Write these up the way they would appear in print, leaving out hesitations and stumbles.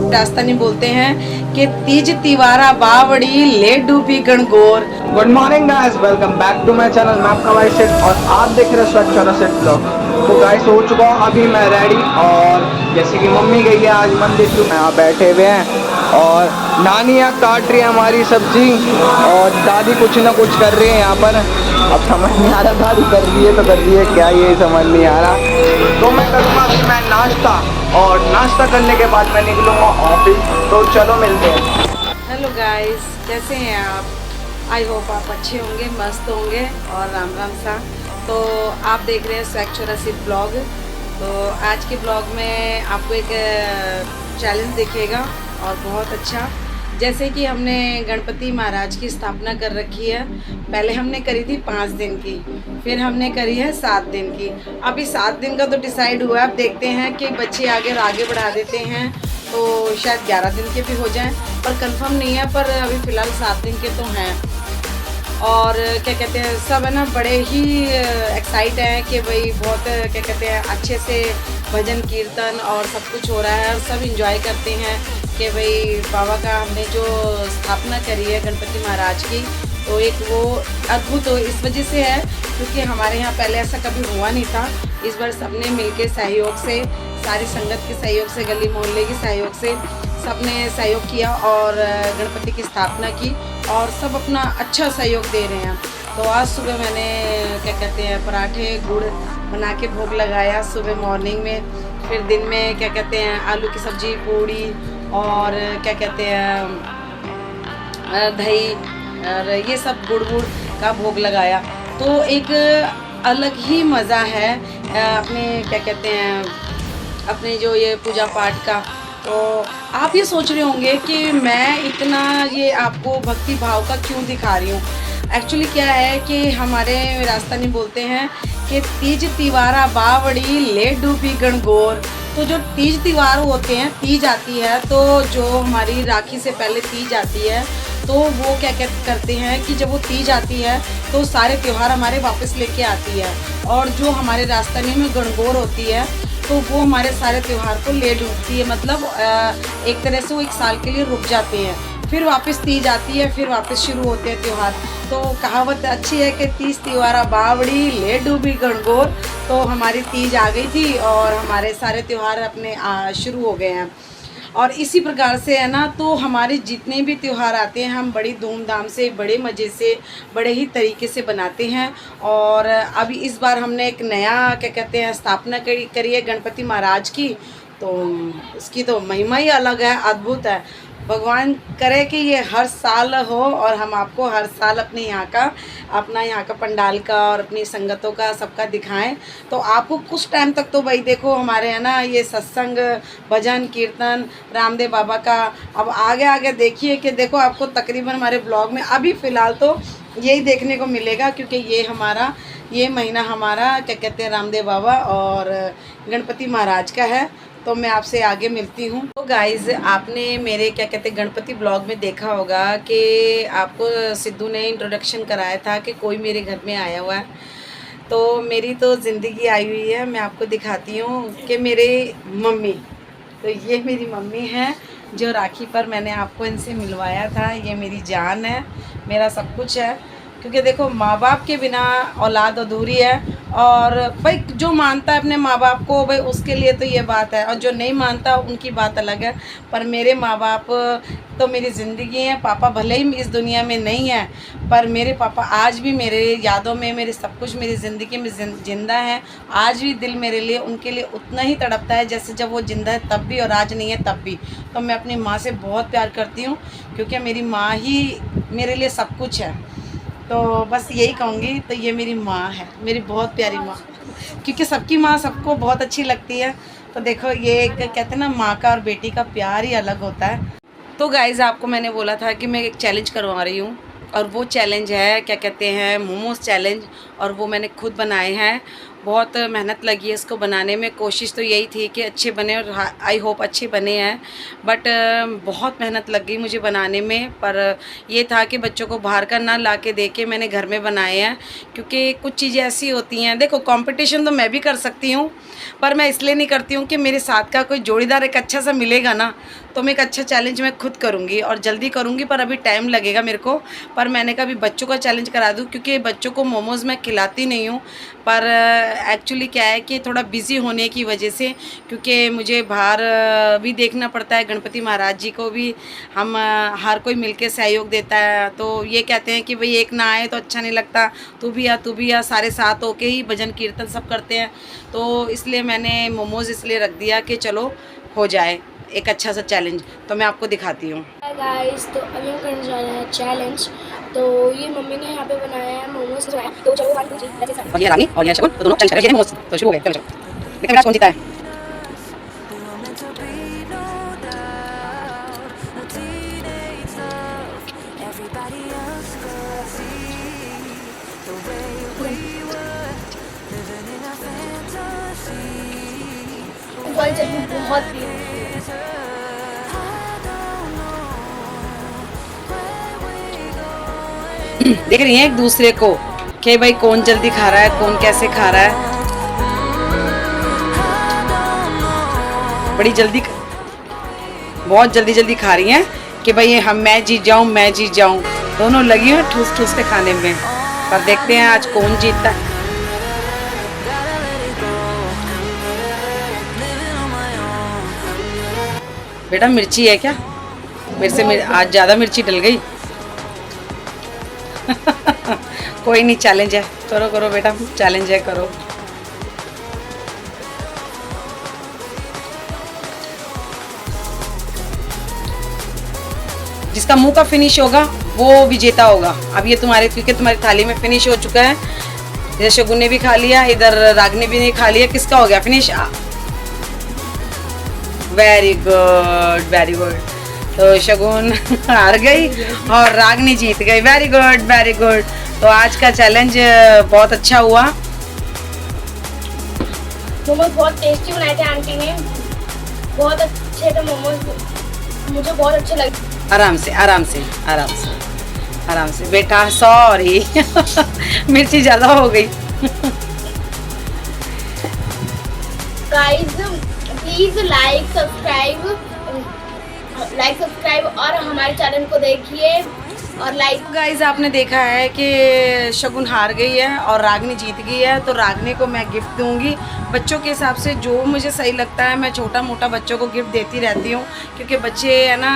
राजस्थानी बोलते हैं कि तीज तिवारा बावड़ी ले डूबी Gangaur. Good morning guys, welcome back to my channel. मैं आपका भाई सेठ और आप देख रहे हो स्वच्छ और सेठ ब्लॉग। तो गाइस हो चुका हूँ अभी मैं रेडी, और जैसे कि मम्मी गई है आज मंदिर, तो यहाँ बैठे हुए हैं और नानी यहाँ काट रही है हमारी सब्जी और दादी कुछ ना कुछ कर रही है यहाँ पर। अब समझ नहीं आ रहा दादी कर रही है तो कर रही है क्या, ये समझ नहीं आ रहा। तो मैं करूँगा अभी मैं नाश्ता, और नाश्ता करने के बाद मैं निकलूँगा ऑफिस। तो चलो मिलते हैं। हेलो गाइस, कैसे हैं आप? आई होप आप अच्छे होंगे, मस्त होंगे और राम राम सा। तो आप देख रहे हैं स्वच्छ और सिर्फ ब्लॉग। तो आज के ब्लॉग में आपको एक चैलेंज दिखेगा और बहुत अच्छा। जैसे कि हमने गणपति महाराज की स्थापना कर रखी है। पहले हमने करी थी 5 दिन की, फिर हमने करी है 7 दिन की। अभी 7 दिन का तो डिसाइड हुआ है, अब देखते हैं कि बच्चे आगे बढ़ा देते हैं तो शायद 11 दिन के भी हो जाएं, पर कंफर्म नहीं है। पर अभी फ़िलहाल 7 दिन के तो हैं। और क्या कहते हैं, सब है ना बड़े ही एक्साइट हैं कि भाई बहुत क्या कहते हैं अच्छे से भजन कीर्तन और सब कुछ हो रहा है और सब इंजॉय करते हैं कि भाई बाबा का हमने जो स्थापना करी है गणपति महाराज की, तो एक वो अद्भुत हो इस वजह से है क्योंकि हमारे यहाँ पहले ऐसा कभी हुआ नहीं था। इस बार सबने मिलके सहयोग से, सारी संगत के सहयोग से, गली मोहल्ले के सहयोग से सबने सहयोग किया और गणपति की स्थापना की और सब अपना अच्छा सहयोग दे रहे हैं। तो आज सुबह मैंने क्या कहते हैं पराठे गुड़ बना के भोग लगाया सुबह मॉर्निंग में। फिर दिन में क्या कहते हैं आलू की सब्जी, पूड़ी और क्या कहते हैं दही और ये सब गुड़ का भोग लगाया। तो एक अलग ही मज़ा है अपने क्या कहते हैं अपने जो ये पूजा पाठ का। तो आप ये सोच रहे होंगे कि मैं इतना ये आपको भक्ति भाव का क्यों दिखा रही हूँ। एक्चुअली क्या है कि हमारे राजस्थानी बोलते हैं कि तीज तिवारा बावड़ी ले डूबी गणगौर। तो जो तीज तिवार होते हैं, तीज आती है तो जो हमारी राखी से पहले तीज आती है, तो वो क्या करते हैं कि जब वो तीज आती है तो सारे त्यौहार हमारे वापस लेके आती है। और जो हमारे राजस्थानी में गणगौर होती है तो वो हमारे सारे त्यौहार को ले डूबती है। मतलब एक तरह से वो एक साल के लिए रुक जाते हैं, फिर वापस तीज आती है, फिर वापस शुरू होते हैं त्यौहार। तो कहावत अच्छी है कि तीज तिवारा बावड़ी ले डूबी गणगौर। तो हमारी तीज आ गई थी और हमारे सारे त्यौहार अपने शुरू हो गए हैं। और इसी प्रकार से है ना, तो हमारे जितने भी त्यौहार आते हैं हम बड़ी धूमधाम से, बड़े मज़े से, बड़े ही तरीके से बनाते हैं। और अभी इस बार हमने एक नया क्या कहते हैं स्थापना करी है गणपति महाराज की। तो इसकी तो महिमा ही अलग है, अद्भुत है। भगवान करे कि ये हर साल हो और हम आपको हर साल अपने यहाँ का पंडाल का और अपनी संगतों का सबका दिखाएं। तो आपको कुछ टाइम तक तो भाई देखो हमारे है ना ये सत्संग, भजन कीर्तन, रामदेव बाबा का। अब आगे देखिए कि देखो आपको तकरीबन हमारे ब्लॉग में अभी फ़िलहाल तो यही देखने को मिलेगा क्योंकि ये महीना हमारा क्या कहते हैं रामदेव बाबा और गणपति महाराज का है। तो मैं आपसे आगे मिलती हूँ। तो गाइज़, आपने मेरे क्या कहते हैं गणपति ब्लॉग में देखा होगा कि आपको सिद्धू ने इंट्रोडक्शन कराया था कि कोई मेरे घर में आया हुआ है। तो मेरी तो ज़िंदगी आई हुई है, मैं आपको दिखाती हूँ कि मेरे मम्मी, तो ये मेरी मम्मी है जो राखी पर मैंने आपको इनसे मिलवाया था। ये मेरी जान है, मेरा सब कुछ है। क्योंकि देखो माँ बाप के बिना औलाद अधूरी है। और भाई जो मानता है अपने माँ बाप को, भाई उसके लिए तो ये बात है, और जो नहीं मानता उनकी बात अलग है। पर मेरे माँ बाप तो मेरी ज़िंदगी है। पापा भले ही इस दुनिया में नहीं है, पर मेरे पापा आज भी मेरे यादों में, मेरे सब कुछ मेरी ज़िंदगी में जिंदा है। आज भी दिल मेरे लिए उनके लिए उतना ही तड़पता है जैसे जब वो जिंदा है तब भी और आज नहीं है तब भी। तो मैं अपनी माँ से बहुत प्यार करती हूँ क्योंकि मेरी माँ ही मेरे लिए सब कुछ है। तो बस यही कहूँगी। तो ये मेरी माँ है, मेरी बहुत प्यारी माँ, क्योंकि सबकी माँ सबको बहुत अच्छी लगती है। तो देखो ये एक कहते हैं ना माँ का और बेटी का प्यार ही अलग होता है। तो गाइज़, आपको मैंने बोला था कि मैं एक चैलेंज करवा रही हूँ और वो चैलेंज है क्या कहते हैं मोमोज़ चैलेंज। और वो मैंने खुद बनाए हैं, बहुत मेहनत लगी है इसको बनाने में। कोशिश तो यही थी कि अच्छे बने और आई होप अच्छे बने हैं, बट बहुत मेहनत लग गई मुझे बनाने में। पर ये था कि बच्चों को बाहर का ना ला के दे के मैंने घर में बनाए हैं। क्योंकि कुछ चीज़ें ऐसी होती हैं, देखो कंपटीशन तो मैं भी कर सकती हूँ, पर मैं इसलिए नहीं करती हूँ कि मेरे साथ का कोई जोड़ीदार एक अच्छा सा मिलेगा ना, तो मैं एक अच्छा चैलेंज मैं खुद करूँगी और जल्दी करूँगी, पर अभी टाइम लगेगा मेरे को। पर मैंने कहा अभी बच्चों का चैलेंज करा दूँ, क्योंकि बच्चों को मोमोज़ मैं खिलाती नहीं हूँ। पर एक्चुअली क्या है कि थोड़ा बिज़ी होने की वजह से, क्योंकि मुझे बाहर भी देखना पड़ता है, गणपति महाराज जी को भी हम हर कोई मिलके सहयोग देता है। तो ये कहते हैं कि भाई एक ना आए तो अच्छा नहीं लगता, तू भी आ, सारे साथ होके ही भजन कीर्तन सब करते हैं। तो इसलिए मैंने मोमोज़ इसलिए रख दिया कि चलो हो जाए एक अच्छा सा चैलेंज। तो मैं आपको दिखाती हूँ। गाइस, तो अभी हम करने जा रहे हैं चैलेंज। तो ये मम्मी ने यहाँ पे बनाया है मोमोज, तो चलो और ये रानी और ये शगुन, तो दोनों चैलेंज कर रहे हैं मोमोज। तो शुरू हो गए, चलो देखते हैं कौन जीता है। वाली चटनी बहुत देख रही हैं एक दूसरे को कि भाई कौन जल्दी खा रहा है, कौन कैसे खा रहा है। बड़ी जल्दी, बहुत जल्दी जल्दी खा रही हैं कि भाई मैं जीत जाऊं। दोनों लगी हैं ठूस ठूस के खाने में। पर देखते हैं आज कौन जीतता है। बेटा मिर्ची है क्या? मेरे से आज ज़्यादा मिर्ची डल गई। कोई नहीं, चैलेंज है, करो बेटा, चैलेंज है, करो। जिसका मुंह का फिनिश होगा वो विजेता होगा। अब ये तुम्हारे, क्योंकि तुम्हारी थाली में फिनिश हो चुका है। इधर शगुन ने भी खा लिया, इधर रागनी भी ने खा लिया। किसका हो गया finish? Very good, very good. तो शगुन हार गई और रागनी जीत गई। Very good, very good. तो आज का चैलेंज बहुत अच्छा हुआ। मोमोज बहुत टेस्टी बनाए थे आंटी ने, बहुत अच्छे थे मोमोज, मुझे बहुत अच्छे लगे। आराम से आराम से आराम से आराम से बेटा, सॉरी मिर्ची ज़्यादा हो गई। गाइस प्लीज लाइक सब्सक्राइब और हमारे चैनल को देखिए और लाइक। गाइस आपने देखा है कि शगुन हार गई है और रागनी जीत गई है। तो रागनी को मैं गिफ्ट दूंगी बच्चों के हिसाब से, जो मुझे सही लगता है। मैं छोटा मोटा बच्चों को गिफ्ट देती रहती हूँ, क्योंकि बच्चे है ना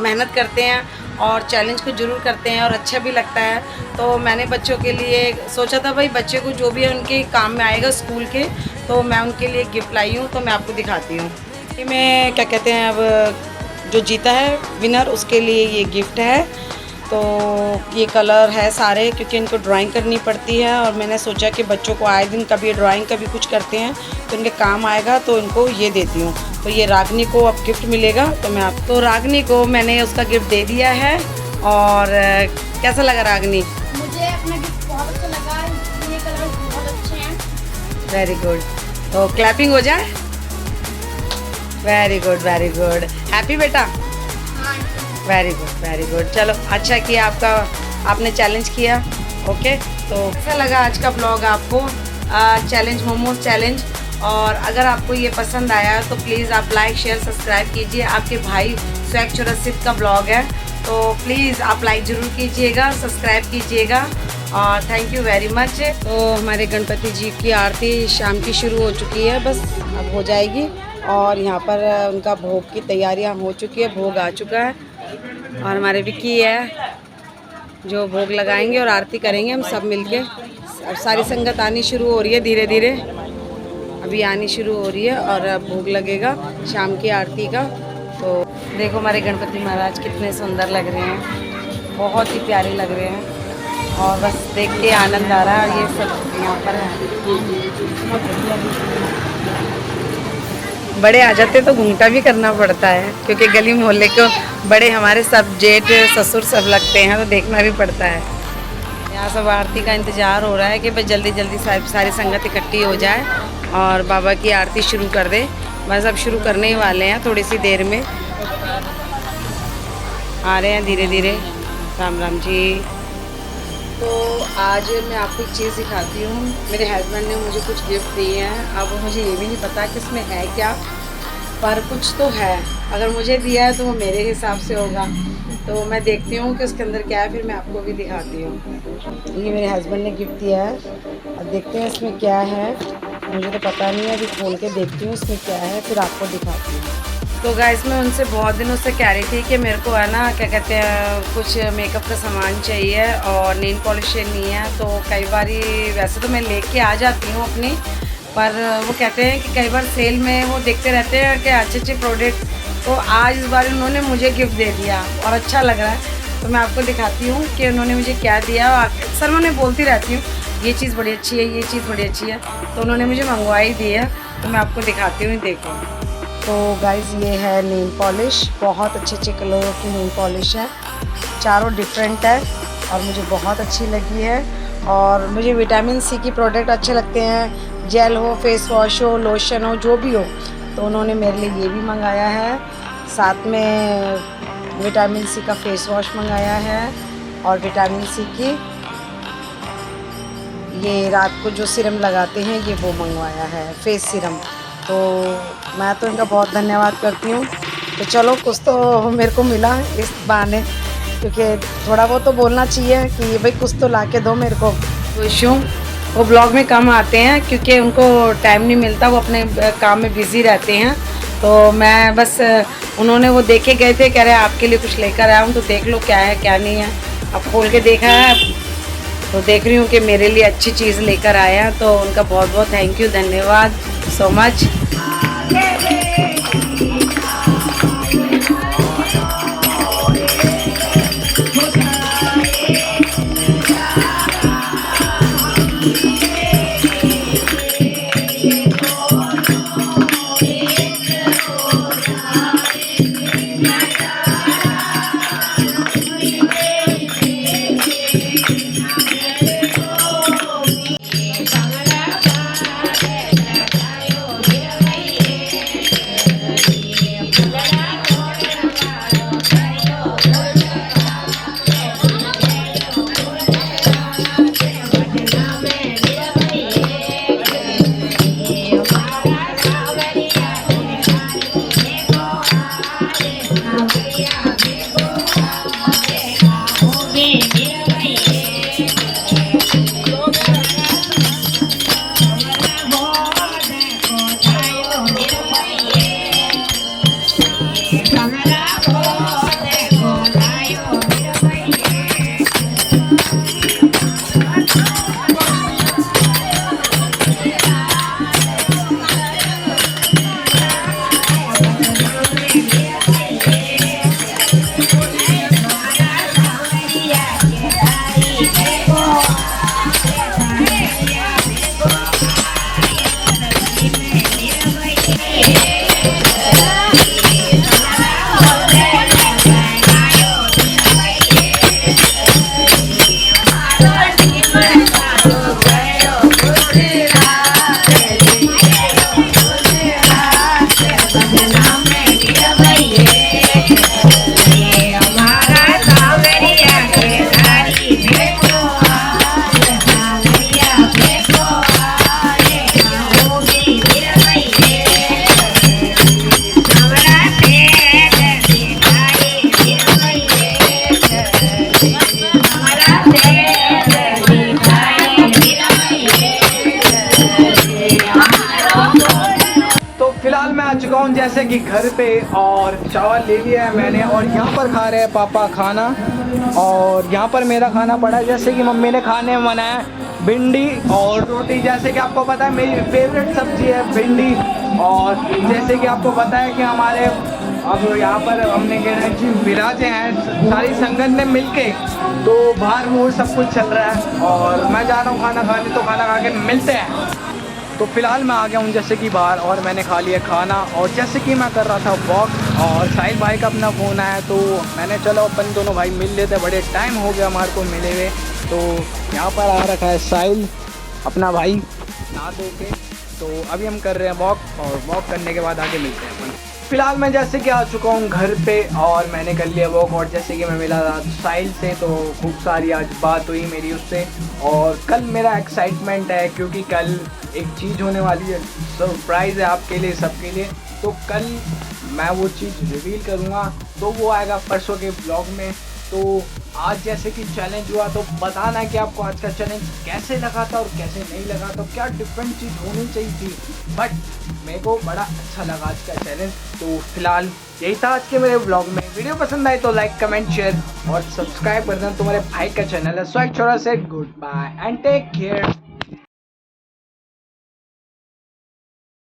मेहनत करते हैं और चैलेंज को ज़रूर करते हैं और अच्छा भी लगता है। तो मैंने बच्चों के लिए सोचा था भाई बच्चे को जो भी है उनके काम में आएगा स्कूल के, तो मैं उनके लिए गिफ्ट लाई हूँ। तो मैं आपको दिखाती हूँ। ये मैं क्या कहते हैं, अब जो जीता है विनर उसके लिए ये गिफ्ट है। तो ये कलर है सारे, क्योंकि इनको ड्राइंग करनी पड़ती है और मैंने सोचा कि बच्चों को आए दिन कभी ड्राइंग कभी कुछ करते हैं तो इनके काम आएगा, तो इनको ये देती हूँ। तो ये रागनी को अब गिफ्ट मिलेगा। तो मैं आपको रागनी को मैंने उसका गिफ्ट दे दिया है। और कैसा लगा रागनी? मुझे अपना गिफ्ट बहुत अच्छा लगा, ये कलर बहुत अच्छे हैं। Very good. तो क्लैपिंग हो जाए। Very good, very good. Happy बेटा? Very good, very good. चलो अच्छा किया आपने चैलेंज किया। ओके, तो कैसा लगा आज का ब्लॉग आपको? Challenge, momos challenge. और अगर आपको ये पसंद आया तो प्लीज़ आप लाइक शेयर सब्सक्राइब कीजिए। आपके भाई स्वैग चौरसित का ब्लॉग है, तो प्लीज़ आप लाइक ज़रूर कीजिएगा, सब्सक्राइब कीजिएगा। और थैंक यू वेरी मच। तो हमारे गणपति जी की आरती शाम की शुरू हो चुकी है, बस अब हो जाएगी। और यहाँ पर उनका भोग की तैयारियाँ हो चुकी है, भोग आ चुका है। और हमारे विक्की है जो भोग लगाएंगे और आरती करेंगे हम सब मिलके। अब सारी संगत आनी शुरू हो रही है धीरे धीरे, अभी आनी शुरू हो रही है और अब भोग लगेगा शाम की आरती का। तो देखो हमारे गणपति महाराज कितने सुंदर लग रहे हैं, बहुत ही प्यारे लग रहे हैं। और बस देख के आनंद आ रहा है। ये सब यहाँ पर बड़े आ जाते तो घूंघटा भी करना पड़ता है, क्योंकि गली मोहल्ले को बड़े हमारे सब जेठ ससुर सब लगते हैं, तो देखना भी पड़ता है। यहाँ सब आरती का इंतज़ार हो रहा है कि भाई जल्दी जल्दी सारी संगत इकट्ठी हो जाए और बाबा की आरती शुरू कर दे। बस अब शुरू करने ही वाले हैं, थोड़ी सी देर में आ रहे हैं धीरे धीरे। राम राम जी। तो आज मैं आपको एक चीज़ दिखाती हूँ। मेरे हस्बैंड ने मुझे कुछ गिफ्ट दिए हैं, अब मुझे ये भी नहीं पता कि इसमें है क्या। पर कुछ तो है, अगर मुझे दिया है तो वो मेरे हिसाब से होगा। तो मैं देखती हूँ कि उसके अंदर क्या है, फिर मैं आपको भी दिखाती हूँ। ये मेरे हस्बैंड ने गिफ्ट दिया है, अब देखते हैं इसमें क्या है। मुझे तो पता नहीं है, अभी खोल के देखती हूँ इसमें क्या है, फिर आपको दिखाती हूँ। तो गाइस मैं उनसे बहुत दिनों से कह रही थी कि मेरे को है ना, क्या कहते हैं, कुछ मेकअप का सामान चाहिए और नेल पॉलिश नहीं है। तो कई बार वैसे तो मैं लेके आ जाती हूँ अपनी, पर वो कहते हैं कि कई बार सेल में वो देखते रहते हैं कि अच्छे अच्छे प्रोडक्ट। तो आज इस बार उन्होंने मुझे गिफ्ट दे दिया और अच्छा लग रहा है। तो मैं आपको दिखाती हूँ कि उन्होंने मुझे क्या दिया। अक्सर मैं बोलती रहती हूँ ये चीज़ बड़ी अच्छी है, ये चीज़ बड़ी अच्छी है, तो उन्होंने मुझे मंगवा ही दी है। तो मैं आपको दिखाती हूँ, देखो। तो गाइज़ ये है नेल पॉलिश, बहुत अच्छे अच्छे कलरों की नेल पॉलिश है, चारों डिफरेंट है और मुझे बहुत अच्छी लगी है। और मुझे विटामिन सी की प्रोडक्ट अच्छे लगते हैं, जेल हो, फेस वॉश हो, लोशन हो, जो भी हो। तो उन्होंने मेरे लिए ये भी मंगाया है, साथ में विटामिन सी का फेस वॉश मंगाया है और विटामिन सी की ये रात को जो सीरम लगाते हैं ये वो मंगवाया है, फेस सीरम। तो मैं तो इनका बहुत धन्यवाद करती हूँ। तो चलो कुछ तो मेरे को मिला इस बहाने, क्योंकि थोड़ा बहुत तो बोलना चाहिए कि भाई कुछ तो ला के दो मेरे को। खुश हूँ, वो ब्लॉग में कम आते हैं क्योंकि उनको टाइम नहीं मिलता, वो अपने काम में बिज़ी रहते हैं। तो मैं बस, उन्होंने वो देखे गए थे, कह रहे आपके लिए कुछ लेकर आया हूँ, तो देख लो क्या है क्या नहीं है। अब खोल के देखा है तो देख रही हूँ कि मेरे लिए अच्छी चीज़ लेकर आए हैं। तो उनका बहुत बहुत थैंक यू, धन्यवाद सो मच। जैसे कि घर पे और चावल ले लिया है मैंने और यहाँ पर खा रहे हैं पापा खाना और यहाँ पर मेरा खाना पड़ा है। जैसे कि मम्मी ने खाने में बनाया भिंडी और रोटी। जैसे कि आपको पता है मेरी फेवरेट सब्जी है भिंडी। और जैसे कि आपको पता है कि हमारे अब यहाँ पर हमने कि विराजे हैं सारी संगत ने मिलके, तो बाहर वो सब कुछ चल रहा है और मैं जा रहा हूँ खाना खाने। तो खाना खा के मिलते हैं। तो फिलहाल मैं आ गया हूँ जैसे कि बाहर और मैंने खा लिया खाना। और जैसे कि मैं कर रहा था वॉक और साहिल भाई का अपना फ़ोन आया, तो मैंने चलो अपन दोनों भाई मिल लेते, बड़े टाइम हो गया हमारे को मिले हुए। तो यहाँ पर आ रखा है साहिल अपना भाई नहा धो के। तो अभी हम कर रहे हैं वॉक और वॉक करने के बाद आगे मिलते हैं अपन। फिलहाल मैं जैसे कि आ चुका हूँ घर पे और मैंने कर लिया वॉक। और जैसे कि मैं मिला साहिल से तो खूब सारी आज बात हुई मेरी उससे। और कल मेरा एक्साइटमेंट है क्योंकि कल एक चीज़ होने वाली है, सरप्राइज़ है आपके लिए सबके लिए। तो कल मैं वो चीज़ रिवील करूँगा, तो वो आएगा परसों के ब्लॉग में। तो आज जैसे कि चैलेंज हुआ, तो बताना कि आपको आज का चैलेंज कैसे लगा था और कैसे नहीं लगा, तो क्या डिफरेंट चीज़ होनी चाहिए थी, बट मेरे को बड़ा अच्छा लगा आज का चैलेंज। तो फिलहाल यही था आज के मेरे ब्लॉग में। वीडियो पसंद आए तो लाइक कमेंट शेयर और सब्सक्राइब कर देना। तुम्हारे भाई का चैनल है स्वैग छोरा set. Good bye and take care.